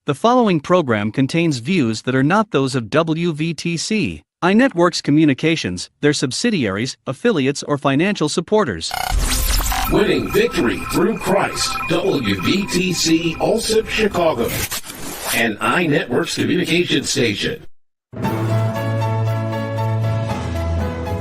The following program contains views that are not those of WVTC, iNetworks Communications, their subsidiaries, affiliates, or financial supporters. Winning victory through Christ, WVTC Allsip Chicago, an iNetworks communication station.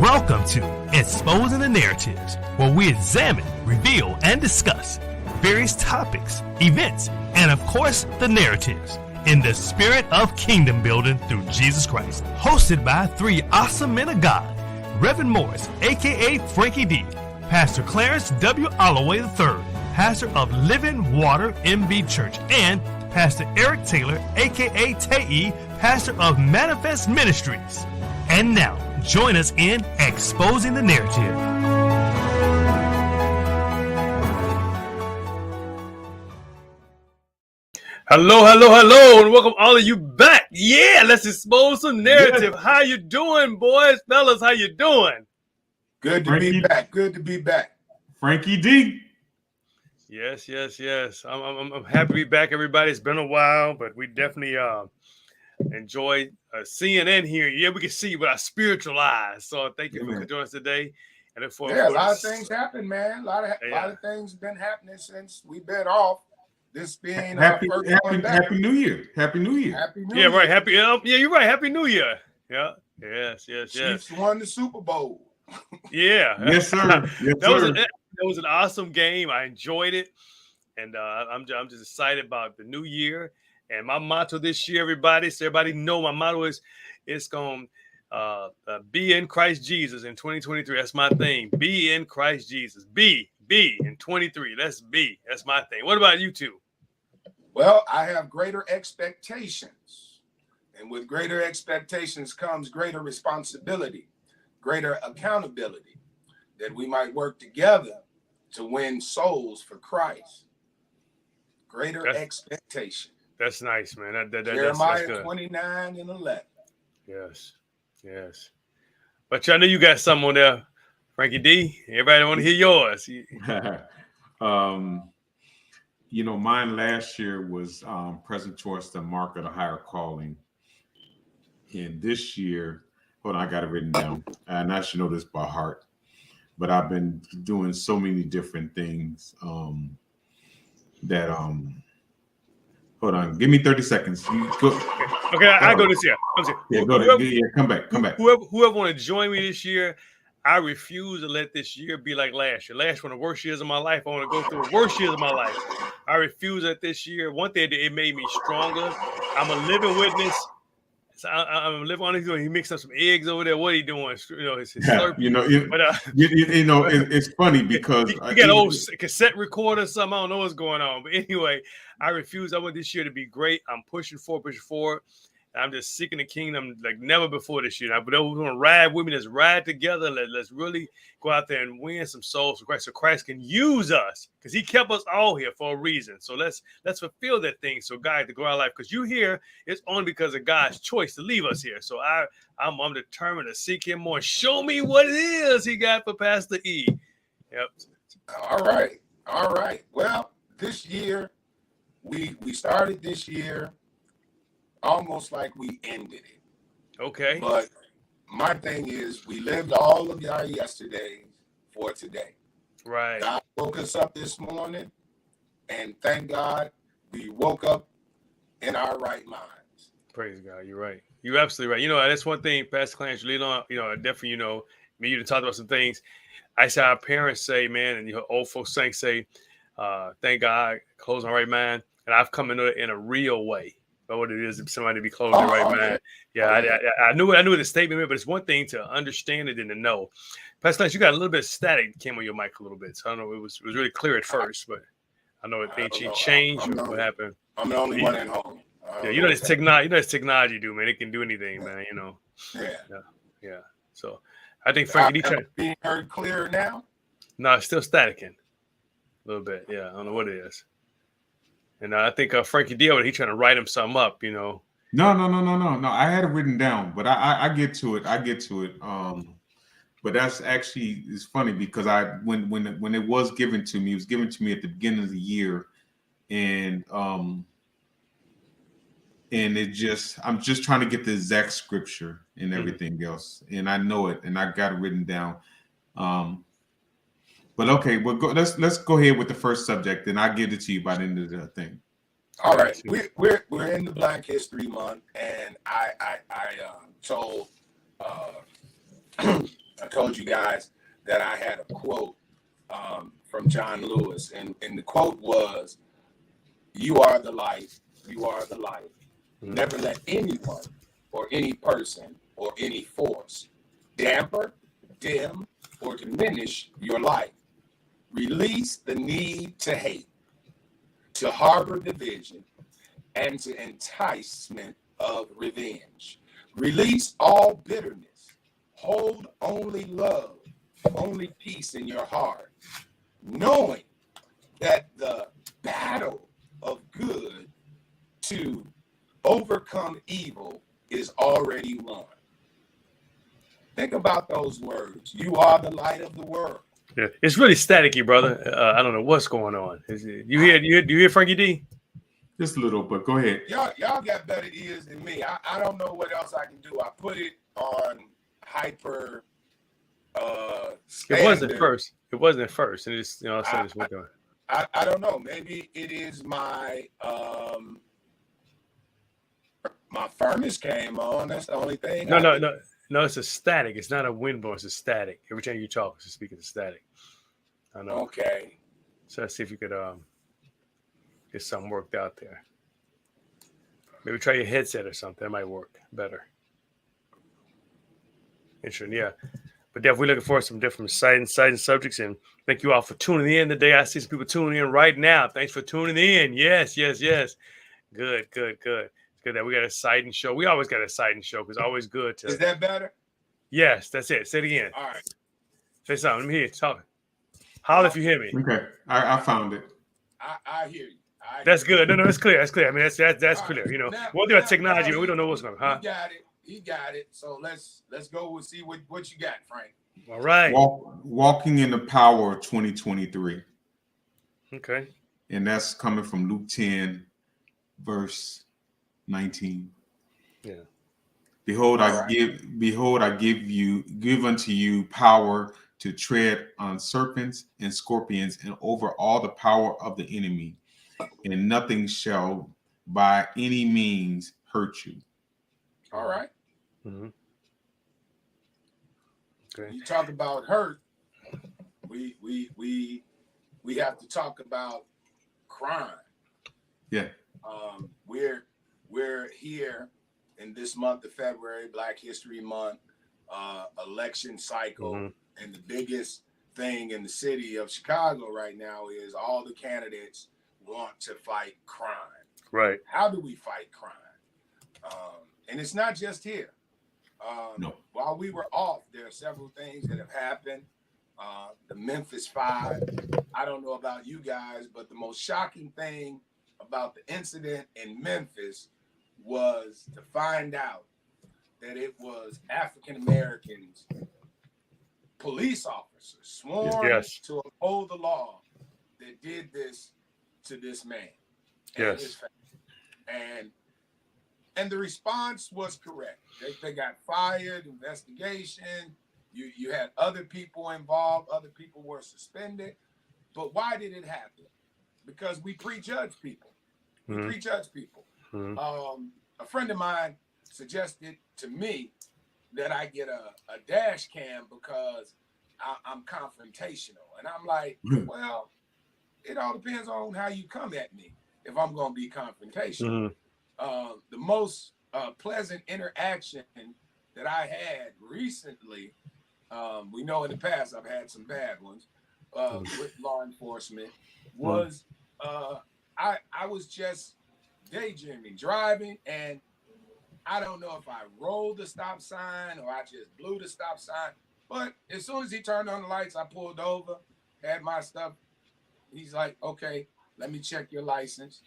Welcome to Exposing the Narratives, where we examine, reveal, and discuss various topics, events, and of course, the narratives in the spirit of kingdom building through Jesus Christ. Hosted by three awesome men of God, Reverend Morris, aka Frankie D, Pastor Clarence W. Olloway III, pastor of Living Water MB Church, and Pastor Eric Taylor, aka Tae, pastor of Manifest Ministries. And now, join us in Exposing the Narrative. Hello, and welcome all of you back. Yeah, let's expose some narrative. Yeah. How you doing, boys, fellas? How you doing? Good to be back. Good to be back. Frankie D. Yes. I'm happy to be back, everybody. It's been a while, but we definitely enjoy seeing and hearing. Yeah, we can see you with our spiritual eyes. So thank you for joining us today. And a lot of things happen, man. A lot of things been happening since we've been off. This being Happy New Year. Happy New Year. Happy New Year. Right. Happy. Yeah, you're right. Happy New Year. Yeah. Yes. Chiefs won the Super Bowl. Yeah. Yes, sir. That was an awesome game. I enjoyed it, and I'm just excited about the new year. And my motto this year, everybody, so everybody know my motto is it's going to be in Christ Jesus in 2023. That's my thing. Be in Christ Jesus. Be in 23. Let's be. That's my thing. What about you two? Well, I have greater expectations. And with greater expectations comes greater responsibility, greater accountability, that we might work together to win souls for Christ. Greater expectation. That's nice, man. Jeremiah that's 29 and 11. Yes. But I know you got something on there, Frankie D. Everybody want to hear yours. Mine last year was present towards the mark of the higher calling. And this year, hold on, I got it written down. And I should know this by heart. But I've been doing so many different things that hold on, give me 30 seconds. Okay, I go this year. Yeah, go ahead. Yeah, come back. Whoever want to join me this year, I refuse to let this year be like last year. Last year, one of the worst years of my life. I want to go through the worst years of my life. I refuse that this year. One thing, it made me stronger. I'm a living witness. So I'm living on it. He mixed up some eggs over there. What are he doing? His slurp. It's funny because you got an old cassette recorder or something. I don't know what's going on. But anyway, I refuse. I want this year to be great. I'm pushing forward. I'm just seeking the kingdom like never before this year. But those who want to ride with me, let's ride together. Let's really go out there and win some souls for Christ, so Christ can use us because He kept us all here for a reason. So let's fulfill that thing. So God, to go our life, because you here, it's only because of God's choice to leave us here. So I'm determined to seek Him more. Show me what it is He got for Pastor E. Yep. All right. Well, this year we started this year almost like we ended it. Okay. But my thing is we lived all of our yesterdays for today. Right. God woke us up this morning, and thank God we woke up in our right minds. Praise God. You're right. You're absolutely right. That's one thing, Pastor Clarence, you lead on, definitely, me, you talked about some things. I say our parents say, man, and old folks say, thank God, close my right mind. And I've come into it in a real way. But what it is, if somebody be closing their right mind. Yeah, I knew the statement meant, but it's one thing to understand it and to know. Pastor Lance, you got a little bit of static came on your mic a little bit. So I don't know, it was really clear at first, but I know it changed. What happened? I'm the only one at home. Yeah, this technology do, man. It can do anything, man. Yeah. So I think Frankie D being heard clearer now. No, it's still staticking a little bit. Yeah, I don't know what it is. And I think Frankie D, he trying to write him something up, No. I had it written down, but I get to it. But that's actually, it's funny because when it was given to me, it was given to me at the beginning of the year, and and I'm just trying to get the exact scripture and everything else, and I know it, and I got it written down. But okay, let's go ahead with the first subject, and I'll give it to you by the end of the thing. All right, we're in the Black History Month, and I told I told you guys that I had a quote from John Lewis, and the quote was, "You are the light, you are the light. Never let anyone or any person or any force damper, dim, or diminish your light. Release the need to hate, to harbor division, and to enticement of revenge. Release all bitterness. Hold only love, only peace in your heart, knowing that the battle of good to overcome evil is already won." Think about those words. You are the light of the world. Yeah, it's really staticky, brother. I don't know what's going on. You hear Frankie D? Just a little, but go ahead. Y'all got better ears than me. I don't know what else I can do. I put it on hyper standard. It wasn't at first. And it's, you know, I just went there. I don't know. Maybe it is my my furnace came on. That's the only thing. No, it's a static. It's not a wind blowing. It's a static. Every time you talk, it's speaking to static. I know. Okay. So let's see if you could get something worked out there. Maybe try your headset or something. That might work better. Interesting, yeah. But definitely looking forward to some different exciting subjects. And thank you all for tuning in today. I see some people tuning in right now. Thanks for tuning in. Yes. Good. It's good that we got a exciting show. We always got a exciting show because it's always good to. Is that better? Yes, that's it. Say it again. All right. Say something. Let me hear you. Talk. Holler if you hear me. Okay, I found it. I hear you. That's good. No, it's clear. That's clear. I mean, that's clear. You know, one thing about technology, we don't know what's going on. Huh? He got it. So let's go and see what you got, Frank. All right. Walking in the power of 2023. Okay. And that's coming from Luke 10, verse 19. Yeah. Behold, I give unto you power to tread on serpents and scorpions and over all the power of the enemy, and nothing shall by any means hurt you. All right. Mm-hmm. Okay. You talk about hurt. We have to talk about crime. Yeah. We're here in this month of February, Black History Month, election cycle, and the biggest thing in the city of Chicago right now is all the candidates want to fight crime. Right. How do we fight crime? And it's not just here. No. While we were off, there are several things that have happened. The Memphis 5. I don't know about you guys, but the most shocking thing about the incident in Memphis was to find out that it was African Americans, police officers sworn to uphold the law that did this to this man and his family. And the response was correct. They got fired, investigation. You had other people involved. Other people were suspended. But why did it happen? Because we prejudge people. A friend of mine suggested to me that I get a dash cam because I'm confrontational. And I'm like, well, it all depends on how you come at me if I'm going to be confrontational. The most pleasant interaction that I had recently, we know in the past I've had some bad ones with law enforcement, was I was just daydreaming, driving, and I don't know if I rolled the stop sign or I just blew the stop sign, but as soon as he turned on the lights, I pulled over, had my stuff. He's like, okay, let me check your license.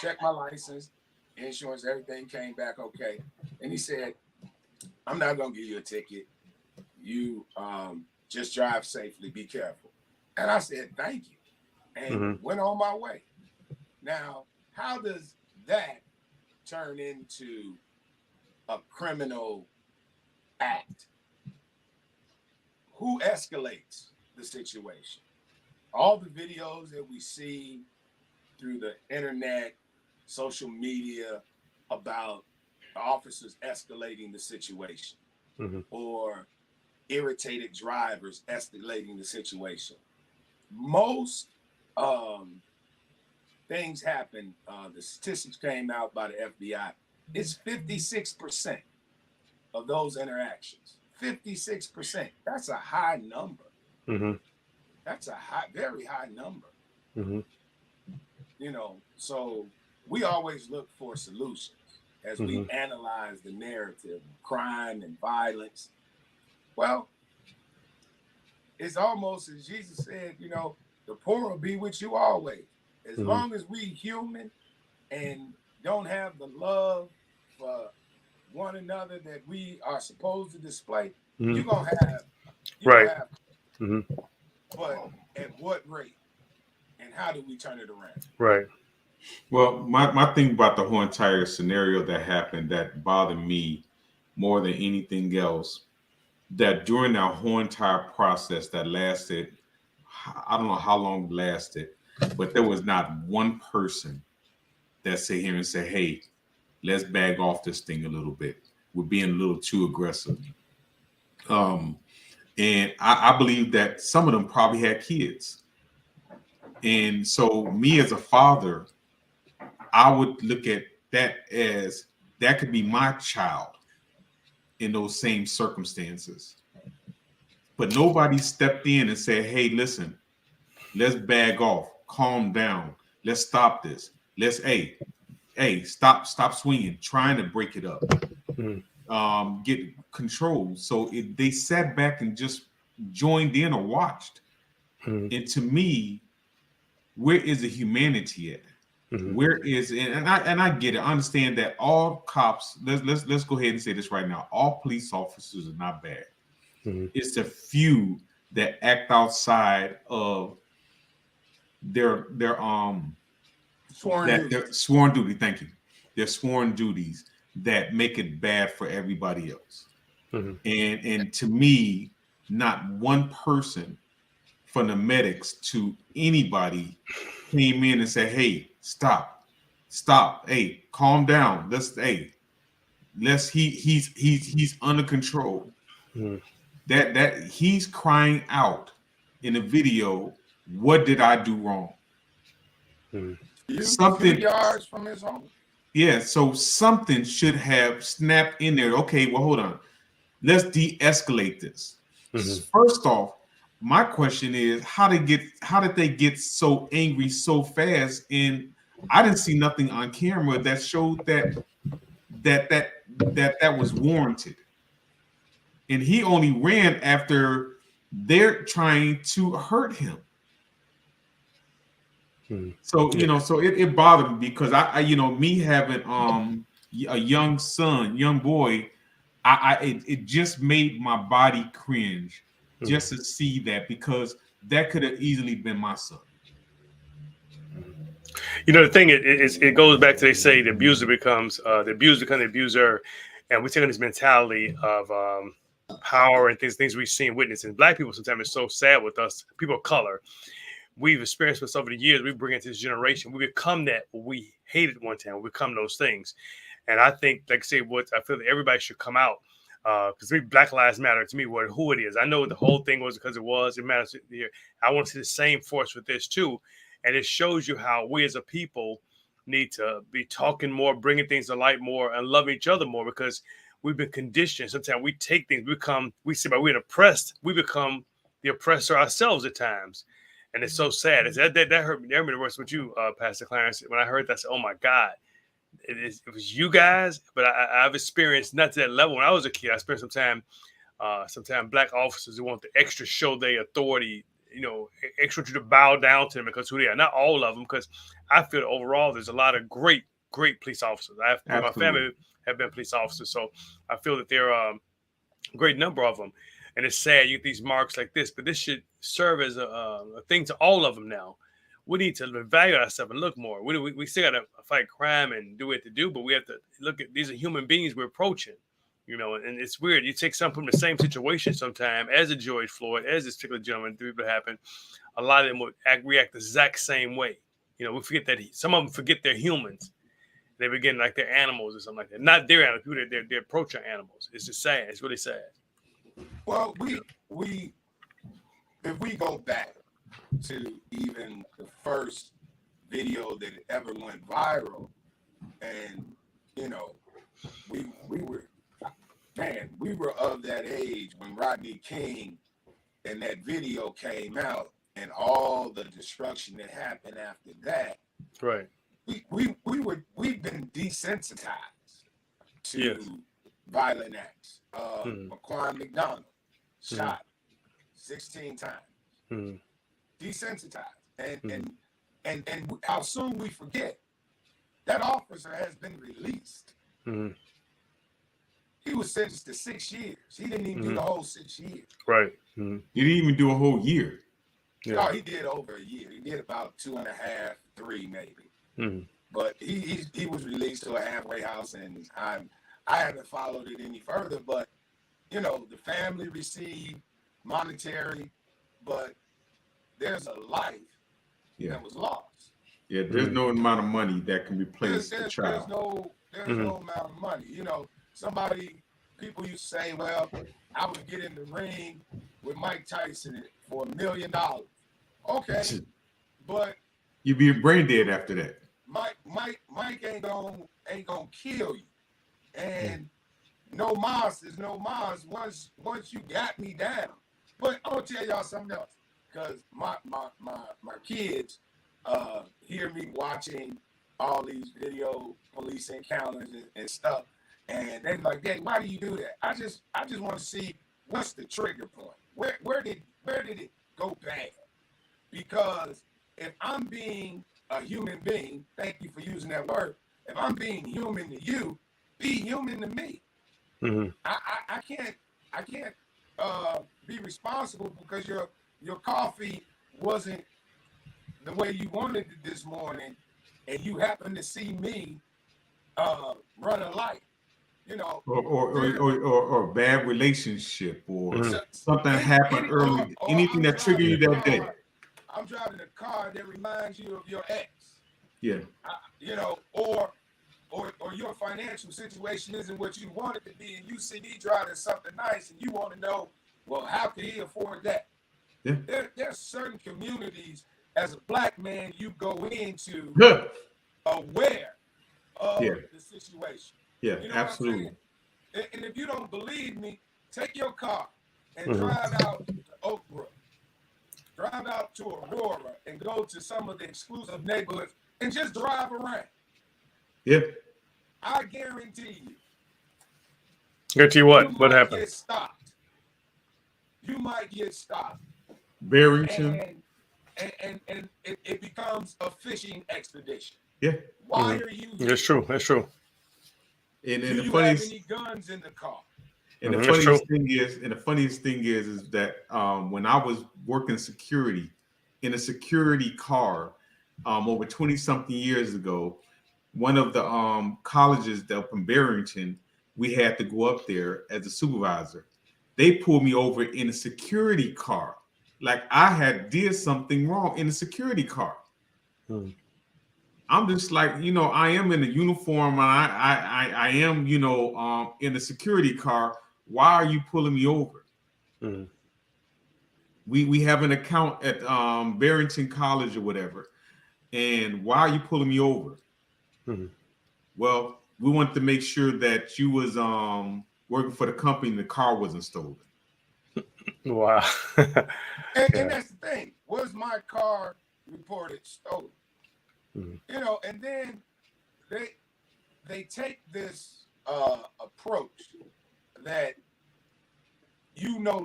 Check my license, insurance, everything came back okay. And he said, I'm not going to give you a ticket. You just drive safely, be careful. And I said, thank you. And went on my way. Now, how does that turn into a criminal act, who escalates the situation? All the videos that we see through the internet, social media about officers escalating the situation, or irritated drivers escalating the situation. Most things happen. The statistics came out by the FBI. It's 56% of those interactions. 56%. That's a high number. That's a very high number. You know, so we always look for solutions as we analyze the narrative of crime and violence. Well, it's almost as Jesus said, you know, the poor will be with you always. As long as we human and don't have the love for one another that we are supposed to display, you're going to have. But at what rate? And how do we turn it around? Right. Well, my thing about the whole entire scenario that happened that bothered me more than anything else, that during that whole entire process that lasted, I don't know how long it lasted, but there was not one person that sat here and said, hey, let's bag off this thing a little bit. We're being a little too aggressive. And I believe that some of them probably had kids. And so me as a father, I would look at that as that could be my child in those same circumstances. But nobody stepped in and said, hey, listen, let's bag off, calm down, let's stop this. Let's, hey, stop swinging, trying to break it up, get control. So they sat back and just joined in or watched. And to me, where is the humanity at? Where is it? And I get it. I understand that all cops, let's go ahead and say this right now. All police officers are not bad. It's the few that act outside of their sworn duty. Thank you. Their sworn duties that make it bad for everybody else. And to me, not one person from the medics to anybody came in and said, hey, stop, hey, calm down. He's under control. That he's crying out in the video, what did I do wrong? Something 2 yards from his home. Yeah, so something should have snapped in there. Okay, well, hold on. Let's de-escalate this. First off, my question is, how did they get so angry so fast? And I didn't see nothing on camera that showed that was warranted. And he only ran after they're trying to hurt him. So it bothered me because I me having a young boy, it just made my body cringe just to see that, because that could have easily been my son. You know, the thing is, it goes back to, they say the abuser becomes the abuser, and we take on this mentality of power and things we've seen, witnessed. And Black people sometimes it's so sad with us, people of color. We've experienced this over the years. We bring it to this generation. We become that we hated one time. We become those things. And I think, like I say, I feel that everybody should come out, because Black Lives Matter to me, who it is. I know the whole thing was because it matters here. I want to see the same force with this too. And it shows you how we as a people need to be talking more, bringing things to light more, and love each other more, because we've been conditioned. Sometimes we take things, we're oppressed. We become the oppressor ourselves at times. And it's so sad. That hurt me. That really works with you, Pastor Clarence. When I heard that, I said, "Oh my God, it was you guys." But I've experienced not to that level. When I was a kid, I spent some time Black officers who want to extra show their authority, extra to bow down to them because who they are. Not all of them, because I feel overall there's a lot of great police officers. My family have been police officers, so I feel that there are a great number of them. And it's sad you get these marks like this, but this should serve as a thing to all of them now. we need to value ourselves and look more. We still got to fight crime and do what to do, but we have to look at these are human beings we're approaching, and it's weird. You take some from the same situation sometime as a George Floyd, as this particular gentleman, people happen. A lot of them would react the exact same way. We forget that some of them forget they're humans. They begin like they're animals or something like that. Not their animals, they approach our animals. It's just sad. It's really sad. Well, if we go back to even the first video that ever went viral, and we were of that age when Rodney King and that video came out, and all the destruction that happened after that. Right. We've been desensitized to violent acts. McQuan McDonald shot 16 times. Desensitized, and how soon we forget that officer has been released. He was sentenced to 6 years. He didn't even do the whole 6 years. Right. He didn't even do a whole year. Yeah. No, he did over a year. He did about 2.5, 3 maybe. But he was released to a halfway house, and I haven't followed it any further. But the family received monetary, but there's a life that was lost. Yeah, there's no amount of money that can replace the child. There's no amount of money. People used to say, well, I would get in the ring with Mike Tyson for $1 million. Okay, but you'd be brain dead after that. Mike ain't gonna kill you, and no mas is no mas once you got me down. But I'm gonna tell y'all something else, because my kids hear me watching all these video police encounters and stuff, and they're like, "Dad, why do you do that?" I just want to see what's the trigger point. Where did it go bad? Because if I'm being a human being, thank you for using that word. If I'm being human to you, be human to me. I can't be responsible because your coffee wasn't the way you wanted it this morning, and you happen to see me run a light, or a bad relationship, or something happened early. Anything that triggered you that day. I'm driving a car that reminds you of your ex. Yeah. Or your financial situation isn't what you want it to be, and you see me driving something nice, and you want to know, well, how can he afford that? Yeah. There's certain communities as a black man you go into aware of the situation. Yeah, absolutely. And if you don't believe me, take your car and drive out to Oak Brook. Drive out to Aurora and go to some of the exclusive neighborhoods and just drive around. Yeah. I guarantee you. Guarantee you what? What happened? You might get stopped. Barrington. And it becomes a fishing expedition. Yeah. Why are you here? That's true. That's true. And do you have any guns in the car? And the funniest thing is that when I was working security in a security car over 20-something years ago, one of the colleges up in Barrington, we had to go up there as a supervisor. They pulled me over in a security car, like I had did something wrong in a security car. I'm just like, I am in a uniform. I am, in a security car. Why are you pulling me over? We have an account at Barrington College or whatever. And why are you pulling me over? Well, we want to make sure that you was working for the company and the car wasn't stolen. Wow. And that's the thing. Was my car reported stolen? And then they take this approach that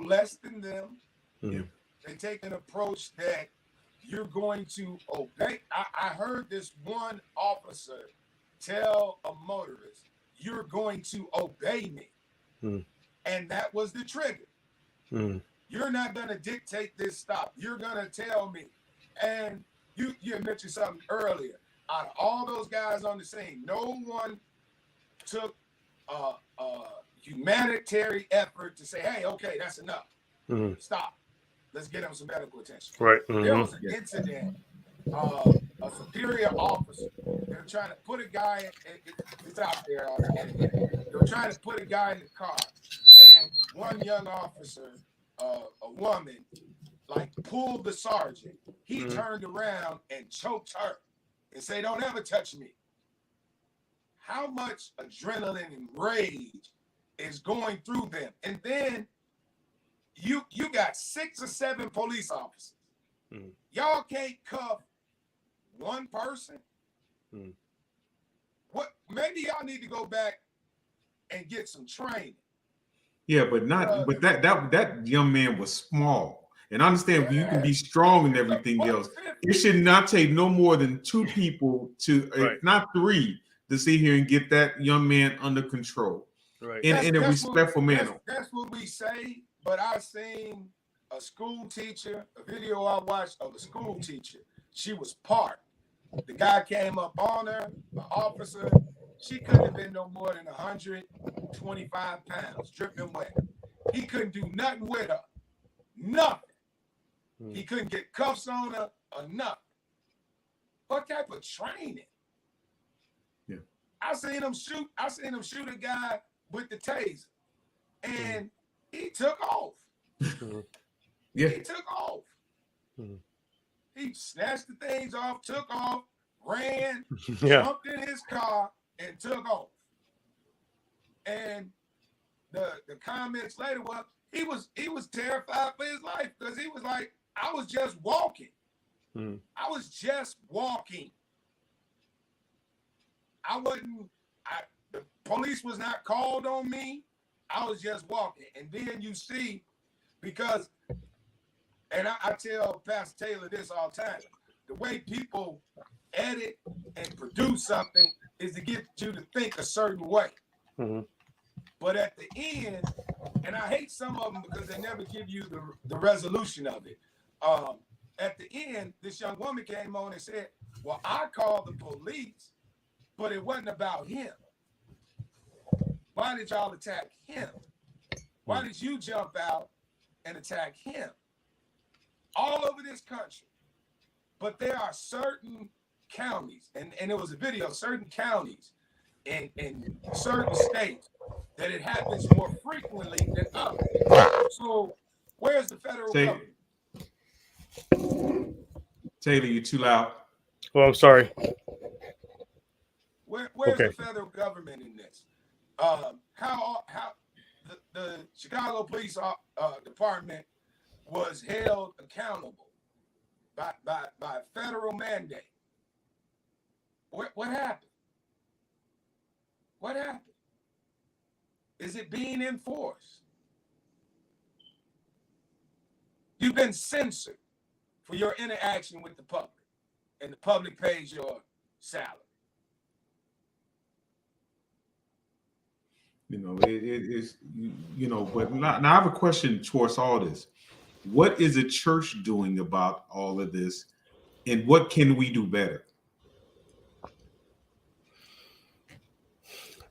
less than them. They take an approach that you're going to obey. I heard this one officer tell a motorist, "You're going to obey me." And that was the trigger. You're not going to dictate this stop. You're going to tell me. And you mentioned something earlier. Out of all those guys on the scene, no one took a humanitarian effort to say, "Hey, okay, that's enough. Stop. Let's get him some medical attention." Right. There was an incident. A superior officer. They're trying to put a guy. It's out there. They're trying to put a guy in the car, and one young officer, a woman, like pulled the sergeant. He turned around and choked her and said, "Don't ever touch me." How much adrenaline and rage is going through them? And then you got 6 or 7 police officers. Y'all can't cuff one person. What? Maybe y'all need to go back and get some training. Yeah, but not. But that young man was small, and I understand you can be strong and everything else. It should not take no more than 2 people to, if not 3, to sit here and get that young man under control, in a respectful manner. That's what we say. But I've seen a school teacher, a video I watched of a school teacher. She was parked. The guy came up on her, the officer. She couldn't have been no more than 125 pounds, dripping wet. He couldn't do nothing with her. Nothing. He couldn't get cuffs on her or nothing. What type of training? Yeah. I seen him shoot a guy with the taser. And he took off. Yeah. He took off. He snatched the things off, took off, ran, jumped in his car, and took off. And the comments later was he was terrified for his life because he was like, I was just walking. I was just walking. The police was not called on me. I was just walking. And then you see, because, and I tell Pastor Taylor this all the time, the way people edit and produce something is to get you to think a certain way. But at the end, and I hate some of them because they never give you the resolution of it. At the end, this young woman came on and said, well, I called the police, but it wasn't about him. Why did y'all attack him? Why did you jump out and attack him? All over this country. But there are certain counties, and it was a video, certain counties in certain states that it happens more frequently than others. So where's the federal government? Taylor, you're too loud. Oh, I'm sorry. Where's the federal government in this? How the Chicago Police Department was held accountable by federal mandate. What happened? What happened? Is it being enforced? You've been censored for your interaction with the public, and the public pays your salary. You know, it is, you know, but now I have a question towards all this. What is the church doing about all of this, and what can we do better?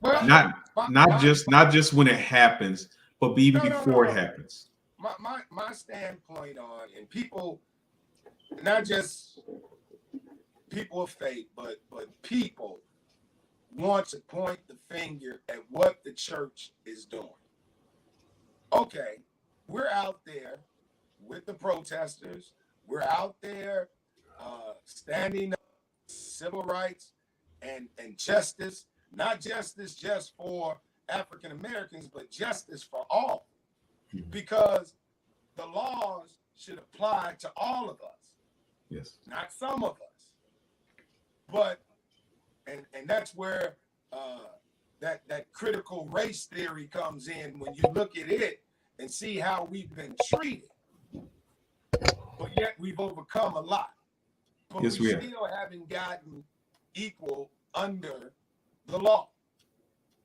Well, not just when it happens, but even before it happens. My standpoint on, and people, not just people of faith, but people want to point the finger at what the church is doing. Okay, we're out there with the protesters. We're out there standing up for civil rights and justice, not justice just for African Americans, but justice for all. Because the laws should apply to all of us. Yes. Not some of us. But and that's where that critical race theory comes in when you look at it and see how we've been treated. But yet we've overcome a lot. But yes, we still haven't gotten equal under the law.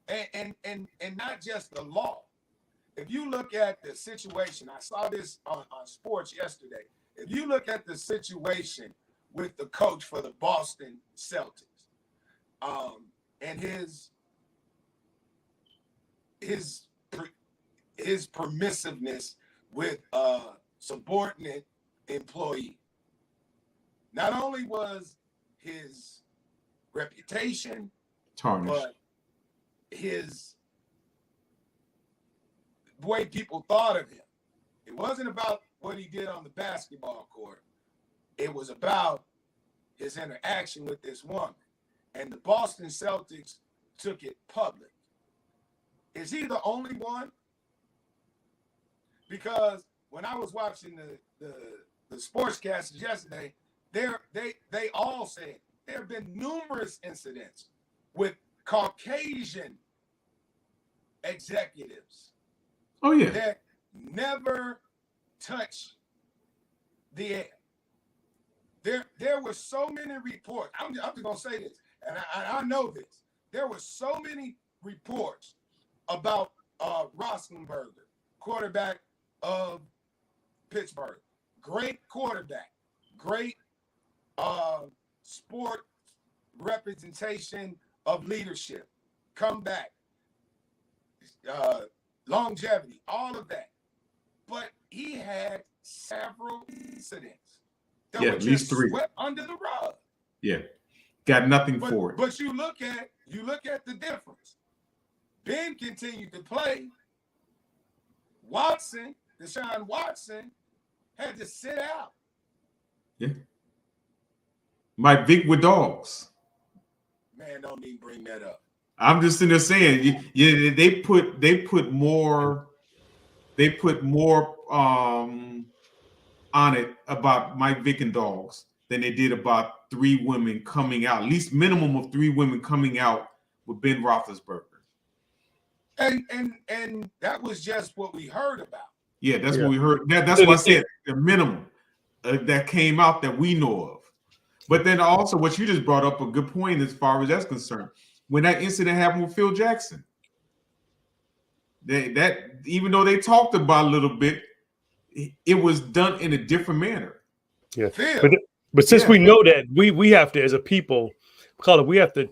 And not just the law. If you look at the situation, I saw this on sports yesterday. If you look at the situation with the coach for the Boston Celtics. And his permissiveness with a subordinate employee. Not only was his reputation tarnished, but his way people thought of him. It wasn't about what he did on the basketball court. It was about his interaction with this woman. And the Boston Celtics took it public. Is he the only one? Because when I was watching the sportscasters yesterday, they all said there have been numerous incidents with Caucasian executives. Oh yeah, that never touch the air. There were so many reports. I'm just gonna say this, and I know this. There were so many reports about Roethlisberger, quarterback of Pittsburgh. Great quarterback, great sport representation of leadership, comeback, longevity, all of that. But he had several incidents that were at least just 3 swept under the rug. Yeah, got nothing for it. But you look at the difference. Ben continued to play. Deshaun Watson had to sit out. Yeah, my Vic with dogs. Man, don't even bring that up. I'm just sitting there saying, they put more on it about Mike Vick and dogs than they did about 3 women coming out. At least minimum of 3 women coming out with Ben Roethlisberger. And that was just what we heard about. Yeah, that's what we heard. That's what I said. The minimum that came out that we know of. But then also, what you just brought up a good point as far as that's concerned. When that incident happened with Phil Jackson, that even though they talked about it a little bit, it was done in a different manner. Yeah, but since we know that, we have to, as a people, we have to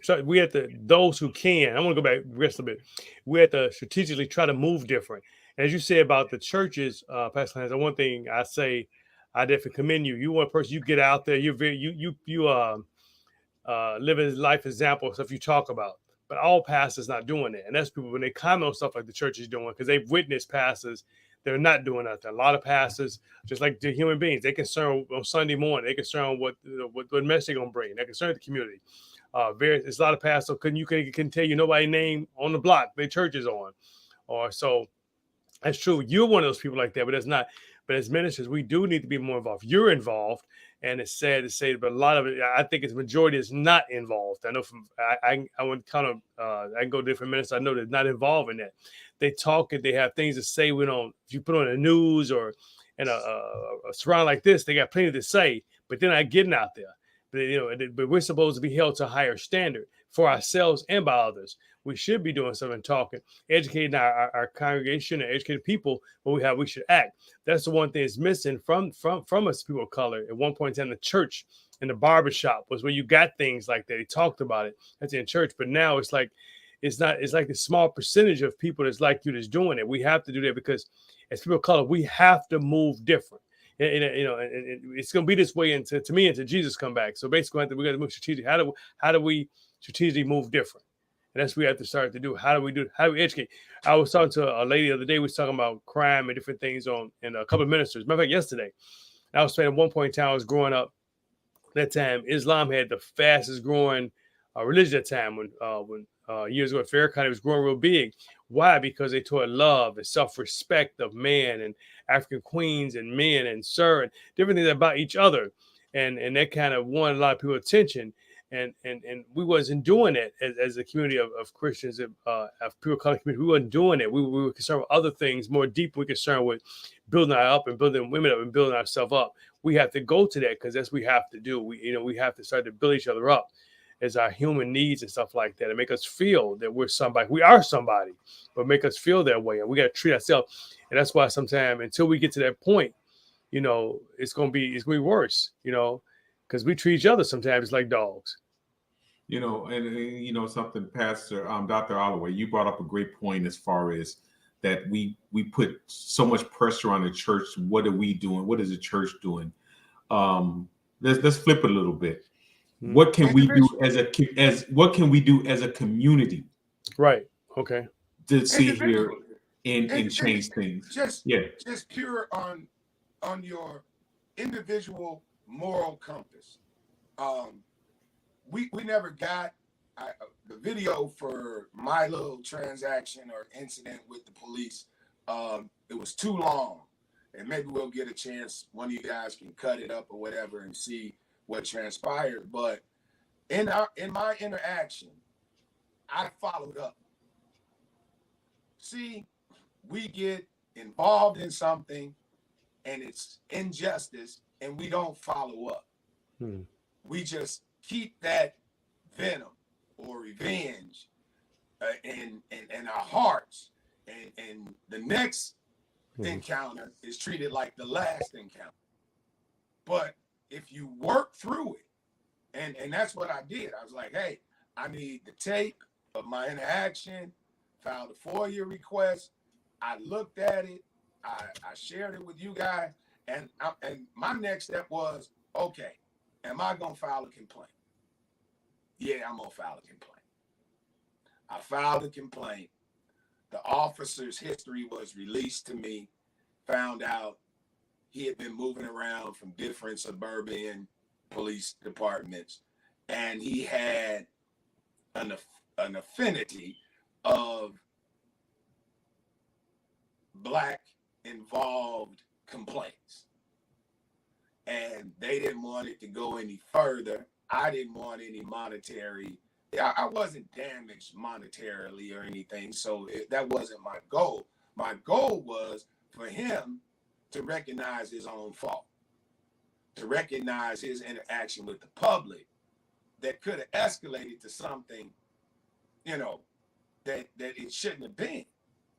those who can. I want to go back rest a bit. We have to strategically try to move different. As you say about the churches, Pastor Hans, one thing I say, I definitely commend you. You one person, you get out there. You're very you live a life example of stuff you talk about. But all pastors not doing it, and that's people when they comment on stuff like the church is doing because they've witnessed pastors they're not doing that. A lot of pastors, just like the human beings, they concern on Sunday morning. They concern what message they're gonna bring. They concern the community. There's a lot of pastors can tell you nobody's name on the block their church is on, or so. That's true. You're one of those people like that, but that's not. But as ministers, we do need to be more involved. You're involved, and it's sad to say, but a lot of it, I think, its majority is not involved. I know from I would kind of I can go to different ministers. I know they're not involved in that. They talk and they have things to say. We don't. If you put on the news or in a surround like this, they got plenty to say, but they're not getting out there. But we're supposed to be held to a higher standard for ourselves and by others. We should be doing something, talking, educating our congregation and educating people, but we should act. That's the one thing that's missing from us people of color. At one point in time, the church and the barbershop was where you got things like that. They talked about it. That's in church, but now it's like a small percentage of people that's like you that's doing it. We have to do that because as people of color, we have to move different. And it's going to be this way until Jesus come back. So basically, we got to move strategic. How do we strategically move different? And that's what we have to start to do. How do we educate? I was talking to a lady the other day. We was talking about crime and different things and a couple of ministers. Matter of fact, yesterday, I was saying at one point in time I was growing up. That time, Islam had the fastest growing religion at the time when years ago, Farrakhan was growing real big. Why? Because they taught love and self-respect of man and African queens and men and sir and different things about each other. And that kind of won a lot of people's attention. And we wasn't doing it as a community of Christians, of people of color community. We wasn't doing it. We were concerned with other things more deeply concerned with building our up and building women up and building ourselves up. We have to go to that because that's what we have to do. We have to start to build each other up as our human needs and stuff like that, and make us feel that we're somebody. We are somebody, but make us feel that way. And we got to treat ourselves. And that's why sometimes until we get to that point, it's gonna be worse. because we treat each other sometimes like dogs. You know, and you know something, Pastor Dr. Holloway, you brought up a great point as far as that we put so much pressure on the church. What are we doing? What is the church doing? Let's flip it a little bit. What can we do what can we do as a community? Right. Okay. To sit here and change things. Just pure on your individual moral compass. We never got the video for my little transaction or incident with the police. It was too long, and maybe we'll get a chance. One of you guys can cut it up or whatever and see what transpired. But in my interaction, I followed up. See, we get involved in something and it's injustice and we don't follow up. We just keep that venom or revenge in our hearts, and the next encounter is treated like the last encounter. But if you work through it, and that's what I did. I was like, hey, I need the tape of my interaction, filed a FOIA request. I looked at it. I shared it with you guys. And my next step was, okay, am I going to file a complaint? Yeah, I'm going to file a complaint. I filed a complaint. The officer's history was released to me. Found out he had been moving around from different suburban police departments. And he had an affinity of Black involved complaints, and they didn't want it to go any further. I didn't want any monetary. I wasn't damaged monetarily or anything, so that wasn't my goal. My goal was for him to recognize his own fault, to recognize his interaction with the public that could have escalated to something, you know, that it shouldn't have been.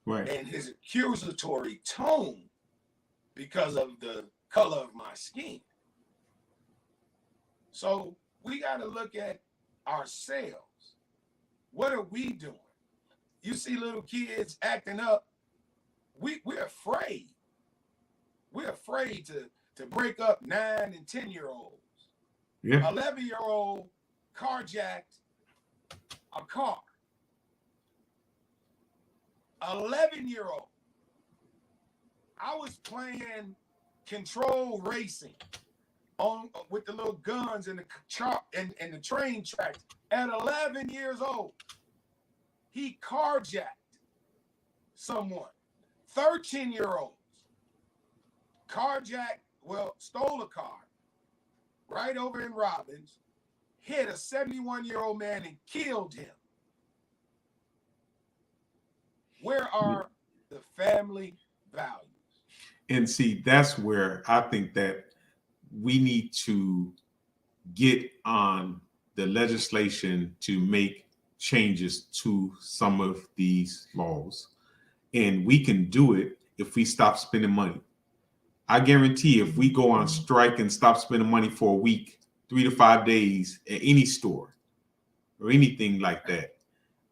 Right. And his accusatory tone because of the color of my skin. So we got to look at ourselves. What are we doing? You see little kids acting up. We're afraid. We're afraid to break up 9 and 10-year-olds. Yeah. 11-year-old carjacked a car. 11-year-old. I was playing control racing with the little guns and the train tracks at 11 years old. He carjacked someone. 13-year-olds stole a car right over in Robbins, hit a 71-year-old man and killed him. Where are the family values? And see, that's where I think that we need to get on the legislation to make changes to some of these laws. And we can do it if we stop spending money. I guarantee if we go on strike and stop spending money for a week, 3 to 5 days at any store or anything like that,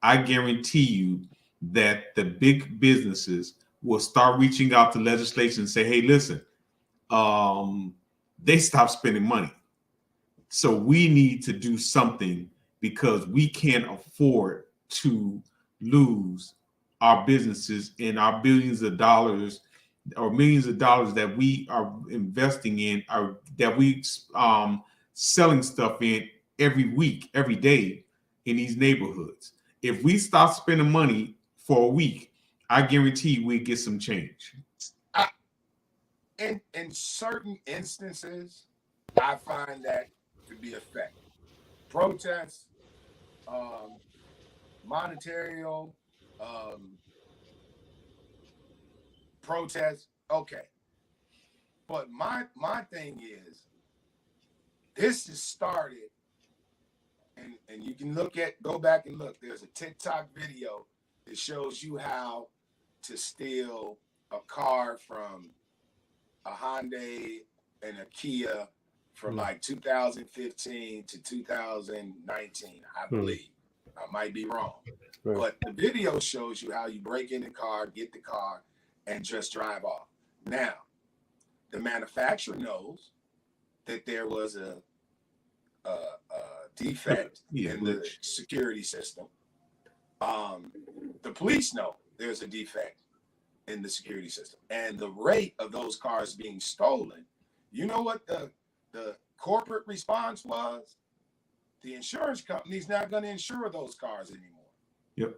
I guarantee you that the big businesses will start reaching out to legislation and say, hey, listen, they stopped spending money. So we need to do something because we can't afford to lose our businesses and our billions of dollars or millions of dollars that we are investing in, or that we selling stuff in every week, every day in these neighborhoods. If we stop spending money for a week, I guarantee we get some change. In certain instances, I find that to be effective. Protests, monetary protests, okay. But my thing is, this is started, and you can go back and look. There's a TikTok video that shows you how to steal a car from a Hyundai and a Kia from like 2015 to 2019, I believe. I might be wrong. Right. But the video shows you how you break in the car, get the car, and just drive off. Now, the manufacturer knows that there was a defect in the security system. The police know there's a defect in the security system. And the rate of those cars being stolen, you know what the corporate response was? The insurance company's not going to insure those cars anymore. Yep.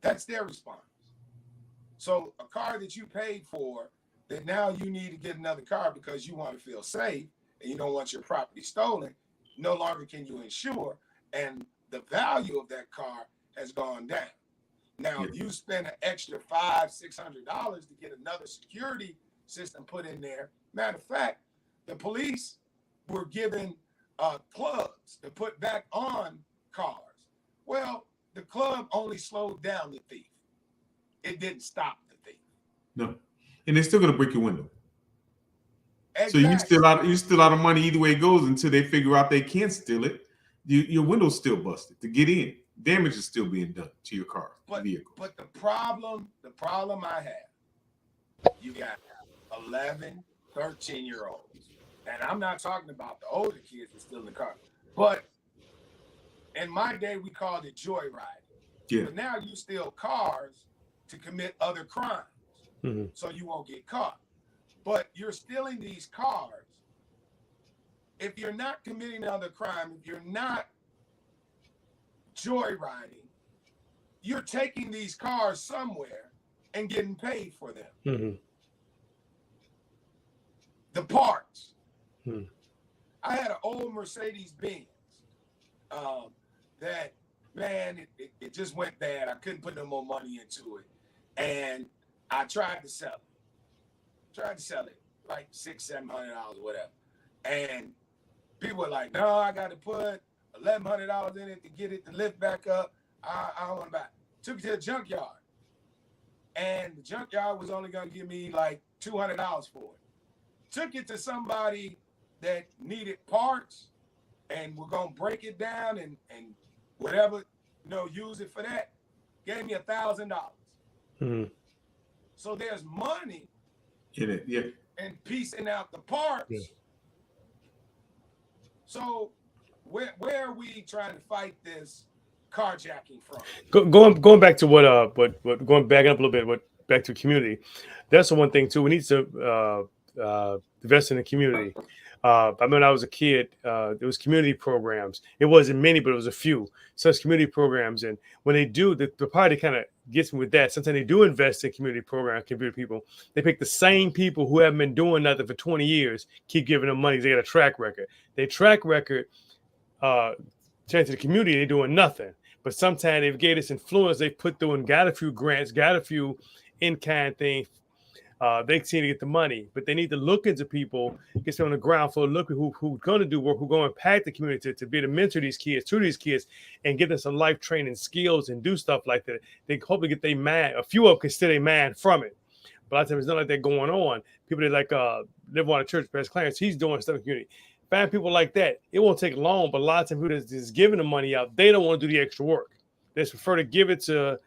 That's their response. So a car that you paid for, that now you need to get another car because you want to feel safe and you don't want your property stolen, no longer can you insure, and the value of that car has gone down. Now, if you spend an extra $500-$600 to get another security system put in there, matter of fact, the police were given clubs to put back on cars. Well, the club only slowed down the thief. It didn't stop the thief. No, and they're still gonna break your window. Exactly. So you're still out of money either way it goes until they figure out they can't steal it. Your window's still busted to get in. Damage is still being done to your car, vehicle. But the problem I have, you got 11, 13-year-olds, and I'm not talking about the older kids that's still in the car. But in my day, we called it joyriding. Yeah. But now you steal cars to commit other crimes, so you won't get caught. But you're stealing these cars. If you're not committing another crime, if you're not joyriding, you're taking these cars somewhere and getting paid for them. The parts. I had an old Mercedes-Benz that, man, it just went bad. I couldn't put no more money into it. And I tried to sell it. Like $600-$700, whatever. And people were like, no, I got to put $1,100 in it to get it to lift back up. I don't want to buy it. Took it to the junkyard. And the junkyard was only going to give me like $200 for it. Took it to somebody that needed parts and we're going to break it down and whatever, use it for that. Gave me $1,000. So there's money in it, yeah. And piecing out the parts. Yeah. So where are we trying to fight this carjacking from? Going back to what going back up a little bit, back to community. That's the one thing too. We need to invest in the community. I remember when I was a kid, there was community programs. It wasn't many, but it was a few such community programs. And when they do, the party kind of gets me with that. Sometimes they do invest in community programs, community people. They pick the same people who haven't been doing nothing for 20 years, keep giving them money. They got a track record. They track record, turn to the community, they're doing nothing. But sometimes they've gained this influence. They put through and got a few grants, got a few in-kind things. They seem to get the money, but they need to look into people, get them on the ground for a look at who's going to do work, who's going to impact the community to be able to mentor these kids, and get them some life training skills and do stuff like that. They hopefully get their mind. A few of them can steal their mind from it. But a lot of times it's not like that going on. People that live on a church, Pastor Clarence, he's doing stuff in the community. Find people like that. It won't take long, but a lot of times people that's just giving the money out, they don't want to do the extra work. They just prefer to give it to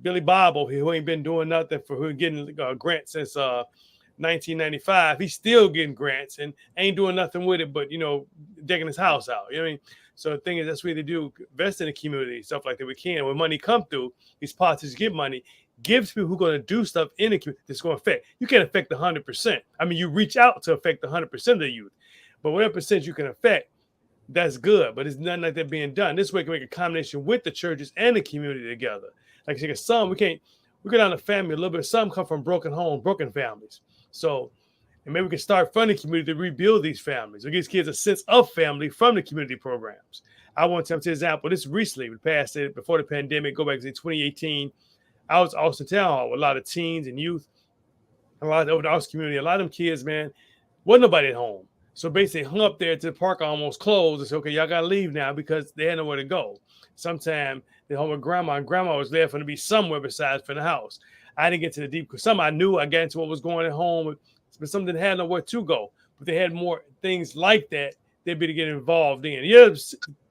Billy Bob over here, who ain't been doing nothing who getting grants since 1995. He's still getting grants and ain't doing nothing with it, but digging his house out. You know what I mean? So the thing is, that's what they do. Invest in the community, stuff like that. We can. When money come through, these politicians get money, gives people who are going to do stuff in the community that's going to affect. You can't affect 100%. I mean, you reach out to affect 100% of the youth, but whatever percent you can affect, that's good. But it's nothing like that being done. This way, we can make a combination with the churches and the community together. Like I said, some we go down the family a little bit. Some come from broken homes, broken families. So, and maybe we can start funding the community to rebuild these families. It gives kids a sense of family from the community programs. I want to take an example. This recently, we passed it before the pandemic. Go back to 2018. I was at Austin Town Hall with a lot of teens and youth, a lot of the over Austin community. A lot of them kids, man, wasn't nobody at home. So basically, hung up there to the park almost closed. And said, okay, y'all got to leave now because they had nowhere to go. Sometime they're home with grandma, and grandma was there for to be somewhere besides for the house. I didn't get to the deep because some I knew I got into what was going on at home, but some didn't have nowhere to go. If they had more things like that, they'd be to get involved in. Yeah, a